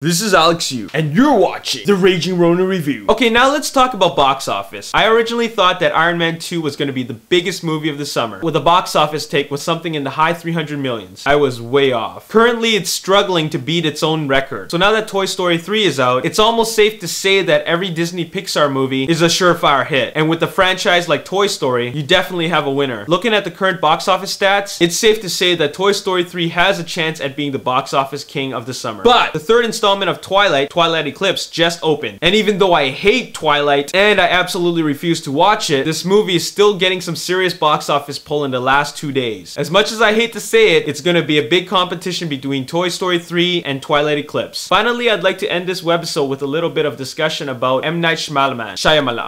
This is Alex Yu, and you're watching the Raging Ronin review. Okay, now let's talk about box office. I originally thought that Iron Man 2 was going to be the biggest movie of the summer, with a box office take with something in the high 300 millions. I was way off. Currently, it's struggling to beat its own record. So now that Toy Story 3 is out, it's almost safe to say that every Disney Pixar movie is a surefire hit. And with a franchise like Toy Story, you definitely have a winner. Looking at the current box office stats, it's safe to say that Toy Story 3 has a chance at being the box office king of the summer. But the third installment of Twilight Eclipse just opened. And even though I hate Twilight and I absolutely refuse to watch it, this movie is still getting some serious box office pull in the last 2 days. As much as I hate to say it, it's gonna be a big competition between Toy Story 3 and Twilight Eclipse. Finally, I'd like to end this webisode with a little bit of discussion about M Night Shyamalan, Shamili,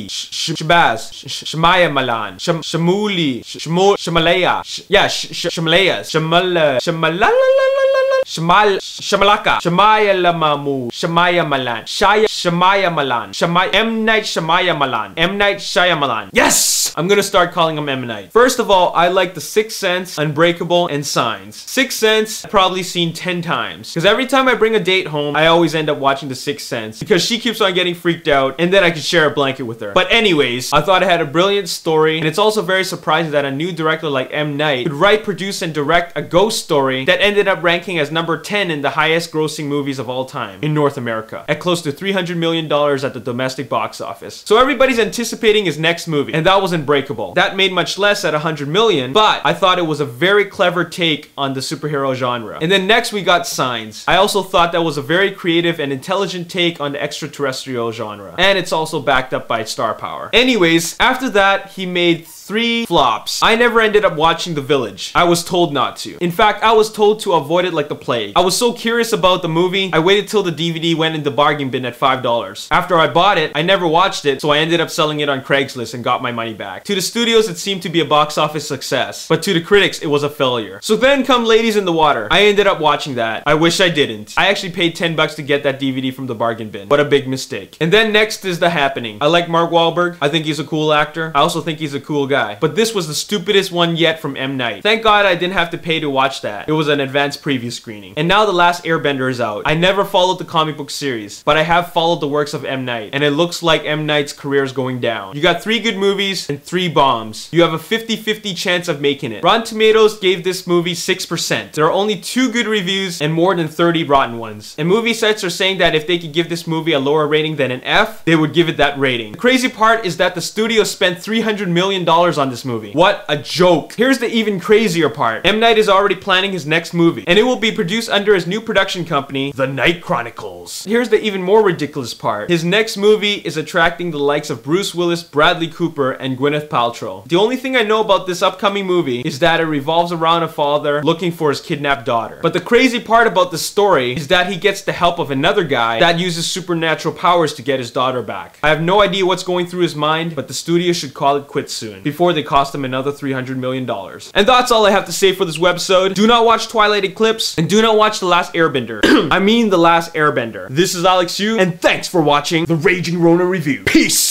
Shabazz, Shyamalan, Shamuli, Shamalaya, Shamalaka, M Night Shyamalan. Yes! I'm gonna start calling him M Night. First of all, I like The Sixth Sense, Unbreakable, and Signs. Sixth Sense, I've probably seen 10 times. Because every time I bring a date home, I always end up watching The Sixth Sense. Because she keeps on getting freaked out, and then I could share a blanket with her. But anyways, I thought it had a brilliant story, and it's also very surprising that a new director like M Night could write, produce, and direct a ghost story that ended up ranking as number 10 in the highest grossing movies of all time in North America, at close to $300 million at the domestic box office. So everybody's anticipating his next movie, and that was Unbreakable. That made much less at $100 million, but I thought it was a very clever take on the superhero genre. And then next we got Signs. I also thought that was a very creative and intelligent take on the extraterrestrial genre, and it's also backed up by star power. Anyways, after that, he made 3 flops. I never ended up watching The Village. I was told not to. In fact, I was told to avoid it like the plague. I was so curious about the movie, I waited till the DVD went in the bargain bin at $5. After I bought it, I never watched it, so I ended up selling it on Craigslist and got my money back. To the studios, it seemed to be a box office success, but to the critics, it was a failure. So then come Ladies in the Water. I ended up watching that. I wish I didn't. I actually paid 10 bucks to get that DVD from the bargain bin. What a big mistake. And then next is The Happening. I like Mark Wahlberg. I think he's a cool actor. I also think he's a cool guy. But this was the stupidest one yet from M Night. Thank God I didn't have to pay to watch that. It was an advanced preview screening. And now The Last Airbender is out. I never followed the comic book series, but I have followed the works of M Night, and it looks like M Night's career is going down. You got 3 good movies and 3 bombs. You have a 50-50 chance of making it. Rotten Tomatoes gave this movie 6%. There are only 2 good reviews and more than 30 rotten ones. And movie sites are saying that if they could give this movie a lower rating than an F, they would give it that rating. The crazy part is that the studio spent $300 million on this movie. What a joke. Here's the even crazier part. M Night is already planning his next movie, and it will be produced under his new production company, The Night Chronicles. Here's the even more ridiculous part. His next movie is attracting the likes of Bruce Willis, Bradley Cooper, and Gwyneth Paltrow. The only thing I know about this upcoming movie is that it revolves around a father looking for his kidnapped daughter. But the crazy part about the story is that he gets the help of another guy that uses supernatural powers to get his daughter back. I have no idea what's going through his mind, but the studio should call it quits soon, before they cost him another $300 million. And that's all I have to say for this webisode. Do not watch Twilight Eclipse, and do not watch The Last Airbender. I mean The Last Airbender. This is Alex Yu, and thanks for watching the Raging Ronin review. Peace!